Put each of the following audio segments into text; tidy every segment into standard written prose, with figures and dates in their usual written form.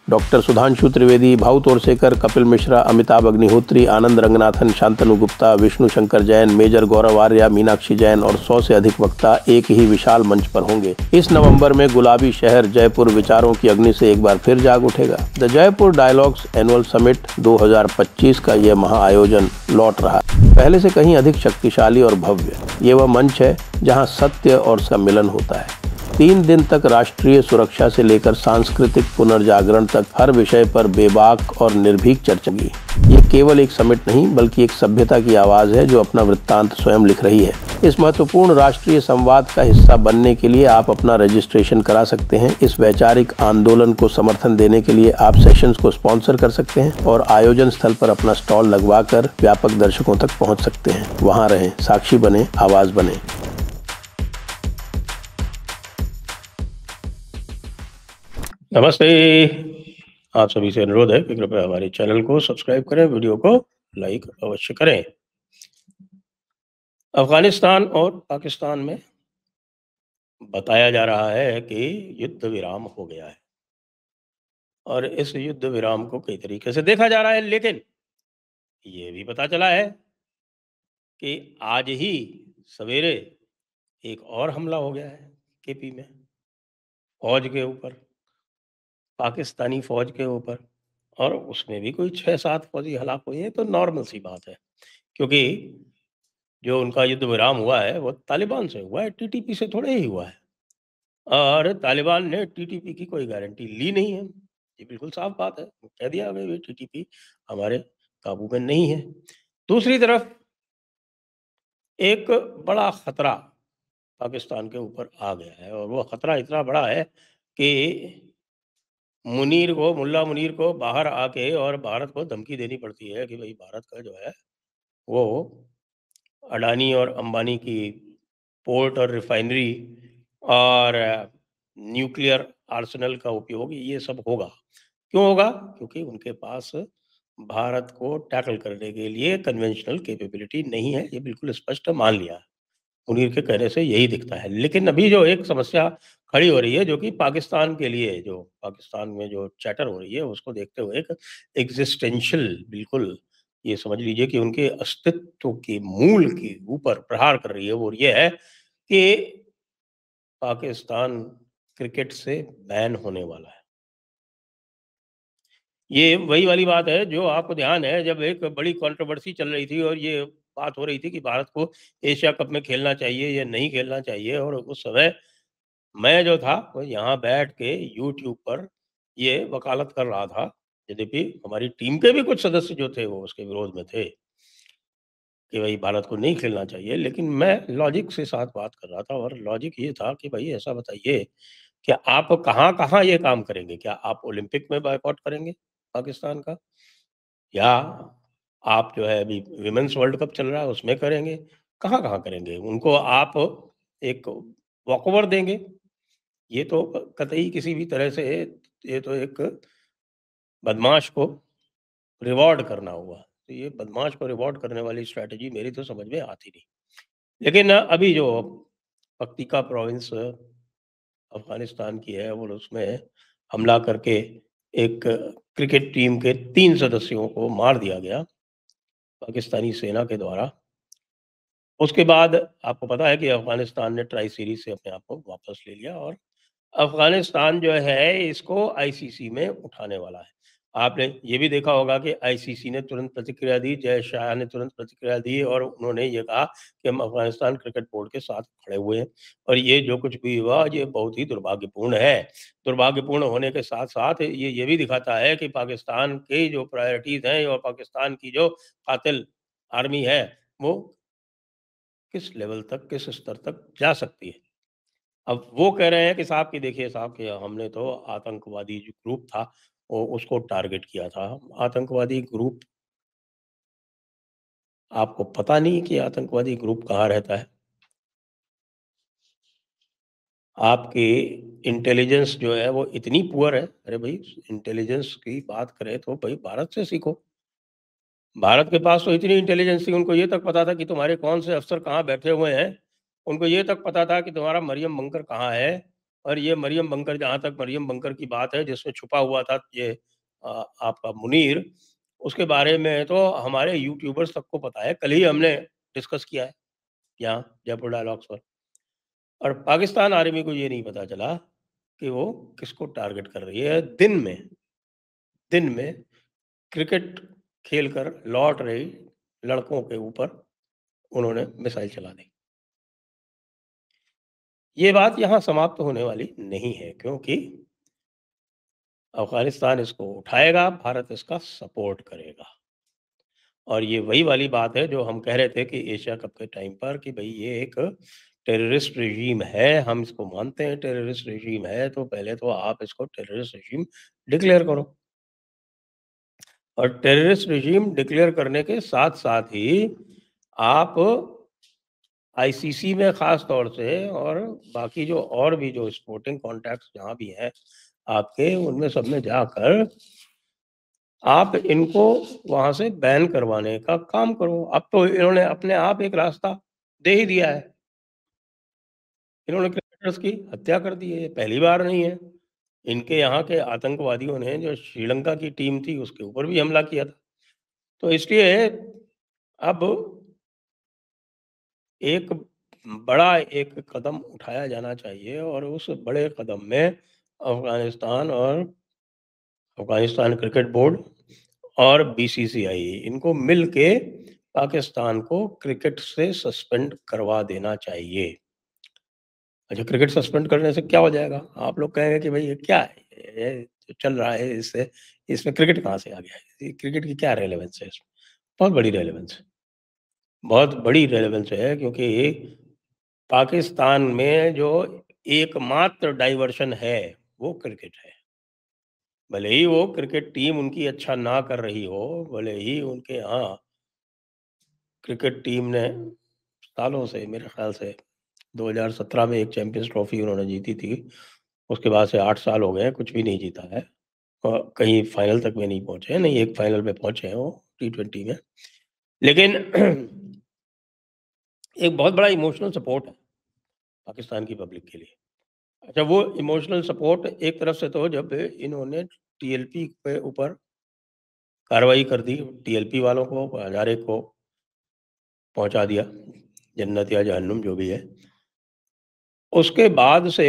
Doctor Sudhanshu Trivedi, Bhau Torsekar, Kapil Mishra, Amitabh Agnihotri, आनंद Ranganathan, Shantanu Gupta, Vishnu Shankar Jain, major गौरव आर्या, मीनाक्षी जैन और 100 से अधिक वक्ता एक ही विशाल मंच पर होंगे। इस नवंबर में गुलाबी शहर जयपुर विचारों की अग्नि से एक बार फिर जाग उठेगा। The Jaipur dialogues annual summit 2025 का यह महाआयोजन लौट रहा है, पहले से कहीं अधिक शक्तिशाली और भव्य। ये वह मंच है जहां सत्य और सम्मिलन होता है। 3 दिन तक राष्ट्रीय सुरक्षा से लेकर सांस्कृतिक पुनर्जागरण तक हर विषय पर बेबाक और निर्भीक चर्चा की। ये केवल एक समिट नहीं बल्कि एक सभ्यता की आवाज है जो अपना वृत्तांत स्वयं लिख रही है। इस महत्वपूर्ण राष्ट्रीय संवाद का हिस्सा बनने के लिए आप अपना रजिस्ट्रेशन करा सकते हैं। इस वैचारिक आंदोलन को समर्थन देने के लिए आप सेशंस को स्पॉन्सर कर सकते हैं और आयोजन स्थल पर अपना स्टॉल लगवाकर व्यापक दर्शकों तक पहुंच सकते हैं। वहां रहें, साक्षी बने, आवाज बने। नमस्ते। आप सभी से अनुरोध है कि कृपया हमारे चैनल को सब्सक्राइब करें, वीडियो को लाइक अवश्य करें। अफगानिस्तान और पाकिस्तान में बताया जा रहा है कि युद्ध विराम हो गया है और इस युद्ध विराम को कई तरीके से देखा जा रहा है, लेकिन ये भी पता चला है कि आज ही सवेरे एक और हमला हो गया है केपी में, फौज के ऊपर, पाकिस्तानी फौज के ऊपर, और उसमें भी कोई 6-7 फौजी हलाक हुए हैं। तो नॉर्मल सी बात है, क्योंकि जो उनका युद्ध विराम हुआ है वो तालिबान से हुआ है, टीटीपी से थोड़े ही हुआ है। और तालिबान ने टीटीपी की कोई गारंटी ली नहीं है। ये बिल्कुल साफ बात है, कह दिया भाई टीटीपी हमारे काबू में नहीं है। दूसरी तरफ एक बड़ा खतरा पाकिस्तान के ऊपर आ गया है और वो खतरा इतना बड़ा है कि मुल्ला मुनीर को बाहर आके और भारत को धमकी देनी पड़ती है कि भाई भारत का जो है वो अडानी और अंबानी की पोर्ट और रिफाइनरी और न्यूक्लियर आर्सेनल का उपयोग ये सब होगा। क्यों होगा? क्योंकि उनके पास भारत को टैकल करने के लिए कन्वेंशनल कैपेबिलिटी नहीं है। ये बिल्कुल स्पष्ट मान लिया। मुनीर के कहने से यही दिखता है। लेकिन अभी जो एक समस्या खड़ी हो रही है, जो कि पाकिस्तान के लिए, जो पाकिस्तान में जो चैटर हो रही है उसको देखते हुए एक एग्जिस्टेंशियल, बिल्कुल ये समझ लीजिए कि उनके अस्तित्व के मूल के ऊपर प्रहार कर रही है। वो ये है कि पाकिस्तान क्रिकेट से बैन होने वाला है। ये वही वाली बात है जो आपको ध्यान है, जब एक बड़ी कंट्रोवर्सी चल रही थी और ये बात हो रही थी कि भारत को एशिया कप में खेलना चाहिए या नहीं खेलना चाहिए, और उस समय मैं जो था वो यहाँ बैठ के यूट्यूब पर ये वकालत कर रहा था। यद्यपि हमारी टीम के भी कुछ सदस्य जो थे वो उसके विरोध में थे कि भाई भारत को नहीं खेलना चाहिए, लेकिन मैं लॉजिक के साथ बात कर रहा था और लॉजिक ये था कि भाई ऐसा बताइए कि आप कहाँ-कहाँ ये काम करेंगे? क्या आप ओलंपिक में बॉयकॉट करेंगे पाकिस्तान का? या आप जो है अभी विमेन्स वर्ल्ड कप चल रहा है उसमें करेंगे? कहाँ-कहाँ करेंगे? उनको आप एक वॉकओवर देंगे? ये तो कतई किसी भी तरह से ये तो एक बदमाश को रिवॉर्ड करना हुआ। तो ये बदमाश को रिवॉर्ड करने वाली स्ट्रैटेजी मेरी तो समझ में आती नहीं। लेकिन अभी जो पक्तिका प्रोविंस अफ़गानिस्तान की है, वो उसमें हमला करके एक क्रिकेट टीम के 3 सदस्यों को मार दिया गया पाकिस्तानी सेना के द्वारा। उसके बाद आपको पता है कि अफ़गानिस्तान ने ट्राई सीरीज़ से अपने आप को वापस ले लिया और अफ़गानिस्तान जो है इसको आईसीसी में उठाने वाला है। आपने ये भी देखा होगा कि आईसीसी ने तुरंत प्रतिक्रिया दी, जय शाह ने तुरंत प्रतिक्रिया दी और उन्होंने ये कहा कि हम अफ़गानिस्तान क्रिकेट बोर्ड के साथ खड़े हुए हैं और ये जो कुछ भी हुआ ये बहुत ही दुर्भाग्यपूर्ण है। दुर्भाग्यपूर्ण होने के साथ-साथ ये भी दिखाता है कि पाकिस्तान की जो प्रायोरिटीज़ हैं और पाकिस्तान की जो कातिल आर्मी है, वो किस लेवल तक, किस स्तर तक जा सकती है। अब वो कह रहे हैं कि साहब कि देखिए साहब कि हमने तो आतंकवादी जो ग्रुप था वो उसको टारगेट किया था। आतंकवादी ग्रुप, आपको पता नहीं कि आतंकवादी ग्रुप कहाँ रहता है? आपकी इंटेलिजेंस जो है वो इतनी पुअर है। अरे भाई, इंटेलिजेंस की बात करें तो भाई भारत से सीखो। भारत के पास तो इतनी इंटेलिजेंस थी, उनको ये तक पता था कि तुम्हारे कौन से अफ़सर कहाँ बैठे हुए हैं। उनको ये तक पता था कि तुम्हारा मरियम मंकर कहाँ है और ये मरियम बंकर, जहाँ तक मरियम बंकर की बात है जिसमें छुपा हुआ था ये आपका मुनीर, उसके बारे में तो हमारे यूट्यूबर्स तक को पता है। कल ही हमने डिस्कस किया है यहाँ जयपुर डायलॉग्स पर। और पाकिस्तान आर्मी को ये नहीं पता चला कि वो किसको टारगेट कर रही है। दिन में क्रिकेट खेलकर लौट रही लड़कों के ऊपर उन्होंने मिसाइल चला दी। ये बात यहाँ समाप्त होने वाली नहीं है, क्योंकि अफ़गानिस्तान इसको उठाएगा, भारत इसका सपोर्ट करेगा। और ये वही वाली बात है जो हम कह रहे थे कि एशिया कप के टाइम पर कि भई ये एक टेररिस्ट रेजिम है, हम इसको मानते हैं टेररिस्ट रेजिम है, तो पहले तो आप इसको टेररिस्ट रेजिम डिक्लेयर करो। और टेररिस्ट रेजिम डिक्लेयर करने के साथ-साथ ही आप आईसीसी में ख़ास तौर से और बाकी जो और भी जो स्पोर्टिंग कॉन्टैक्ट्स जहाँ भी हैं आपके, उनमें सब में जाकर आप इनको वहाँ से बैन करवाने का काम करो। अब तो इन्होंने अपने आप एक रास्ता दे ही दिया है। इन्होंने क्रिकेटर्स की हत्या कर दी है, ये पहली बार नहीं है। इनके यहाँ के आतंकवादियों ने जो श्रीलंका की टीम थी उसके ऊपर भी हमला किया था। तो इसलिए अब एक बड़ा एक कदम उठाया जाना चाहिए और उस बड़े कदम में अफ़गानिस्तान क्रिकेट बोर्ड और बीसीसीआई इनको मिल के पाकिस्तान को क्रिकेट से सस्पेंड करवा देना चाहिए। अच्छा, क्रिकेट सस्पेंड करने से क्या हो जाएगा? आप लोग कहेंगे कि भई ये क्या है? ये जो चल रहा है इससे इसमें क्रिकेट कहाँ से आ गया है? ये क्रिकेट की क्या रेलेवेंस है इसमें? बहुत बड़ी रेलेवेंस है। बहुत बड़ी रेलेवेंस है, क्योंकि पाकिस्तान में जो एकमात्र डाइवर्शन है, वो क्रिकेट है। भले ही वो क्रिकेट टीम उनकी अच्छा ना कर रही हो, भले ही उनके यहाँ क्रिकेट टीम ने सालों से, मेरे ख़्याल से 2017 में एक चैंपियंस ट्रॉफ़ी उन्होंने जीती थी। उसके बाद से 8 साल हो गए हैं, कुछ भी नहीं जीता है। कहीं फाइनल तक में नहीं पहुँचे हैं, नहीं एक फाइनल में पहुँचे हैं वो टी20 में। लेकिन एक बहुत बड़ा इमोशनल सपोर्ट है पाकिस्तान की पब्लिक के लिए। अच्छा, वो इमोशनल सपोर्ट एक तरफ से तो जब इन्होंने टीएलपी के ऊपर कार्रवाई कर दी, टीएलपी वालों को, हज़ारे को पहुँचा दिया, जन्नत या जहन्नुम जो भी है। उसके बाद से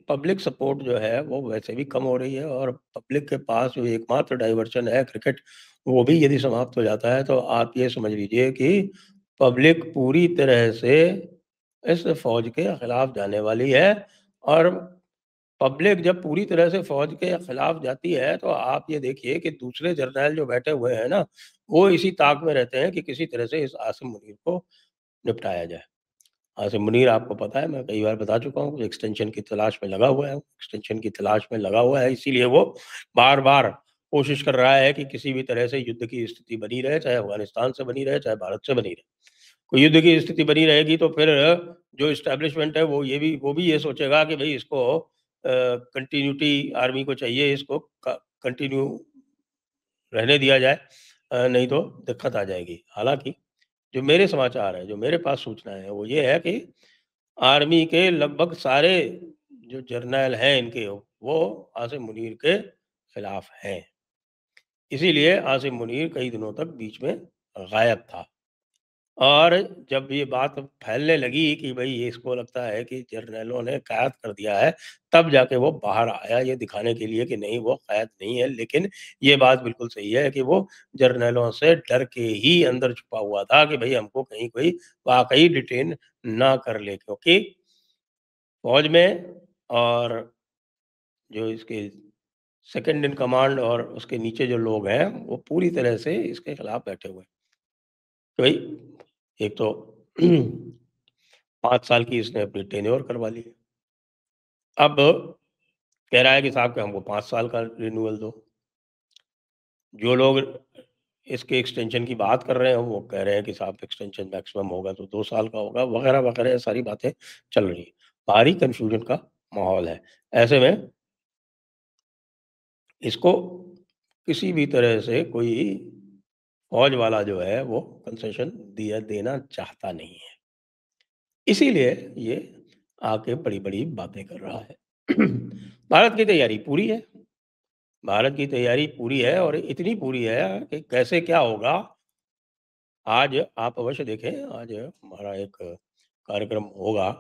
पब्लिक सपोर्ट जो है वो वैसे भी कम हो रही है और पब्लिक के पास जो एकमात्र डाइवर्शन है क्रिकेट, वो भी यदि समाप्त हो जाता है तो आप ये समझ लीजिए कि पब्लिक पूरी तरह से इस फ़ौज के खिलाफ जाने वाली है। और पब्लिक जब पूरी तरह से फ़ौज के खिलाफ जाती है तो आप ये देखिए कि दूसरे जर्नैल जो बैठे हुए हैं ना, वो इसी ताक में रहते हैं कि किसी तरह से इस आसिम मुनीर को निपटाया जाए। आसिम मुनीर आपको पता है, मैं कई बार बता चुका हूँ, एक्सटेंशन की तलाश में लगा हुआ है, एक्सटेंशन की तलाश में लगा हुआ है, इसीलिए वो बार-बार कोशिश कर रहा है कि किसी भी तरह से युद्ध की स्थिति बनी रहे, चाहे अफ़गानिस्तान से बनी रहे, चाहे भारत से बनी रहे। कोई युद्ध की स्थिति बनी रहेगी तो फिर जो एस्टेब्लिशमेंट है वो भी ये सोचेगा कि भई इसको कंटिन्यूटी आर्मी को चाहिए, इसको क कंटिन्यू रहने दिया जाए, नहीं तो दिक्कत आ जाएगी। हालाँकि जो मेरे समाचार हैं, जो मेरे पास सूचनाएँ हैं, वो ये है कि आर्मी के लगभग सारे जो जर्नैल हैं इनके, वो आसिम मुनीर के खिलाफ हैं। इसीलिए आसिम मुनीर कई दिनों तक बीच में गायब था। और जब ये बात फैलने लगी कि भई ये इसको लगता है कि जर्नैलों ने क़ैद कर दिया है, तब जाके वो बाहर आया ये दिखाने के लिए कि नहीं वो क़ैद नहीं है। लेकिन ये बात बिल्कुल सही है कि वो जर्नैलों से डर के ही अंदर छुपा हुआ था कि भई हमको कहीं कोई वाक़ई डिटेन ना कर ले, क्योंकि फ़ौज में और जो इसके सेकंड इन कमांड और उसके नीचे जो लोग हैं, वो पूरी तरह से इसके खिलाफ बैठे हुए हैं। कि भई एक तो 5 साल की इसने अपनी टेन्योर करवा ली है। अब कह रहा है कि साहब कि हमको 5 साल का रिन्यूअल दो। जो लोग इसके एक्सटेंशन की बात कर रहे हैं, वो कह रहे हैं कि साहब एक्सटेंशन मैक्सिमम होगा तो 2 साल का होगा, वगैरह-वगैरह सारी बातें चल रही हैं। भारी कन्फ्यूजन का माहौल है। ऐसे में इसको किसी भी तरह से कोई फ़ौज वाला जो है वो कंसेशन दिया देना चाहता नहीं है। इसीलिए ये आके बड़ी-बड़ी बातें कर रहा है। भारत की तैयारी पूरी है। भारत की तैयारी पूरी है और इतनी पूरी है कि कैसे क्या होगा, आज आप अवश्य देखें, आज हमारा एक कार्यक्रम होगा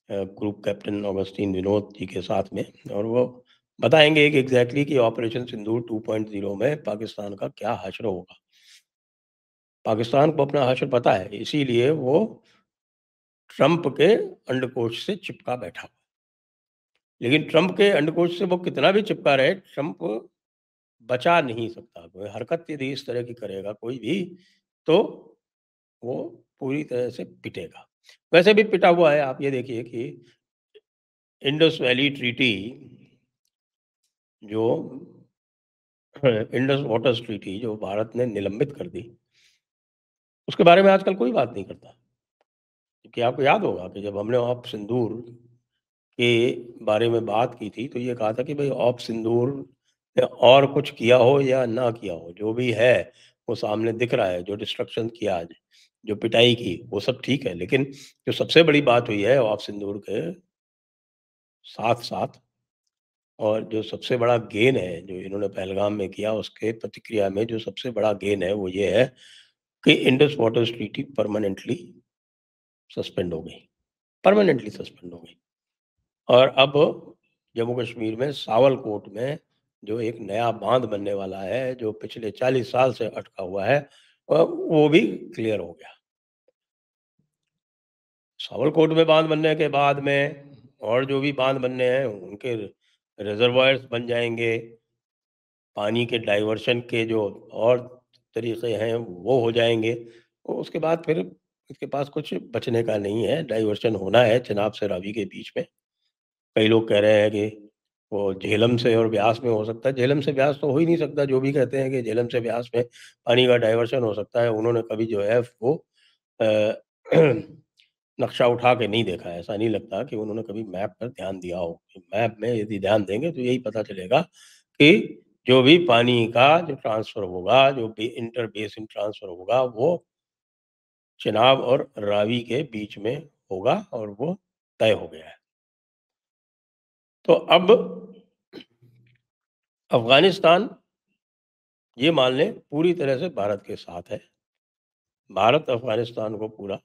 group captain Augustine Vinod ji के साथ में, और वो बताएँगे कि एग्ज़ैक्टली कि ऑपरेशन सिंदूर 2.0 में पाकिस्तान का क्या हश्र होगा। पाकिस्तान को अपना हश्र पता है, इसीलिए वो ट्रंप के अंडकोश से चिपका बैठा हुआ है। लेकिन ट्रंप के अंडकोश से वो कितना भी चिपका रहे, ट्रंप बचा नहीं सकता। कोई हरकत यदि इस तरह की करेगा कोई भी, तो वो पूरी तरह से पिटेगा। वैसे भी पिटा हुआ है, आप ये देखिए कि इंडस वैली ट्रीटी जो इंडस वाटर्स ट्रीटी जो भारत ने निलंबित कर दी, उसके बारे में आजकल कोई बात नहीं करता। क्योंकि आपको याद होगा कि जब हमने ऑप सिंदूर के बारे में बात की थी, तो ये कहा था कि भई ऑप सिंदूर ने और कुछ किया हो या ना किया हो, जो भी है वो सामने दिख रहा है, जो डिस्ट्रक्शन किया आज, जो पिटाई की, वो सब ठीक है। लेकिन जो सबसे बड़ी बात हुई है ऑप सिंदूर के साथ-साथ, और जो सबसे बड़ा गेन है, जो इन्होंने पहलगाम में किया, उसके प्रतिक्रिया में जो सबसे बड़ा गेन है, वो ये है कि Indus waters treaty permanently suspend हो गई, परमानेंटली सस्पेंड हो गई। और अब जम्मू-कश्मीर में सावलकोट में जो एक नया बाँध बनने वाला है, जो पिछले 40 साल से अटका हुआ है, वो भी क्लियर हो गया। सावलकोट में बाँध बनने के बाद में और जो भी बाँध बनने हैं, उनके रिज़र्वॉयर्स बन जाएँगे, पानी के डाइवर्शन के जो और तरीक़े हैं, वो हो जाएँगे। तो उसके बाद फिर इसके पास कुछ बचने का नहीं है, डाइवर्शन होना है चेनाब से रावी के बीच में। कई लोग कह रहे हैं कि वो झेलम से और ब्यास में हो सकता है। झेलम से ब्यास तो हो ही नहीं सकता, जो भी कहते हैं कि झेलम से ब्यास में पानी का डाइवर्शन हो सकता है, उन्होंने कभी जो है वो अ, नक्शा उठा के नहीं देखा है। ऐसा नहीं लगता कि उन्होंने कभी मैप पर ध्यान दिया हो। मैप में यदि ध्यान देंगे तो यही पता चलेगा कि जो भी पानी का जो ट्रांसफ़र होगा, जो भी इंटर बेसिन ट्रांसफ़र होगा, वो चेनाब और रावी के बीच में होगा और वो तय हो गया है। तो अब अफ़गानिस्तान ये मान लें पूरी तरह से भारत के साथ है। भारत अफ़गानिस्तान को पूरा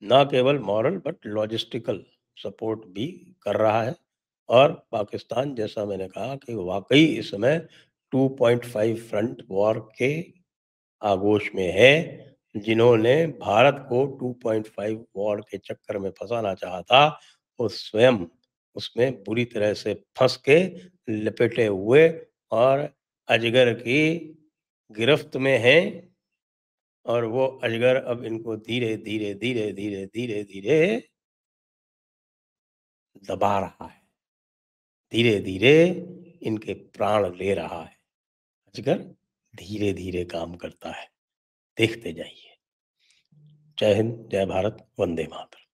ना केवल मॉरल बट लॉजिस्टिकल सपोर्ट भी कर रहा है, और पाकिस्तान, जैसा मैंने कहा, कि वाक़ई इस समय 2.5 फ्रंट वॉर के आगोश में है। जिन्होंने भारत को 2.5 वॉर के चक्कर में फँसाना चाहा था, वो स्वयं उसमें बुरी तरह से फँस के लपेटे हुए और अजगर की गिरफ्त में हैं, और वो अजगर अब इनको धीरे-धीरे, धीरे-धीरे, धीरे-धीरे दबा रहा है। धीरे-धीरे इनके प्राण ले रहा है। अजगर धीरे-धीरे काम करता है। देखते जाइए। जय हिंद, जय भारत, वंदे मातरम।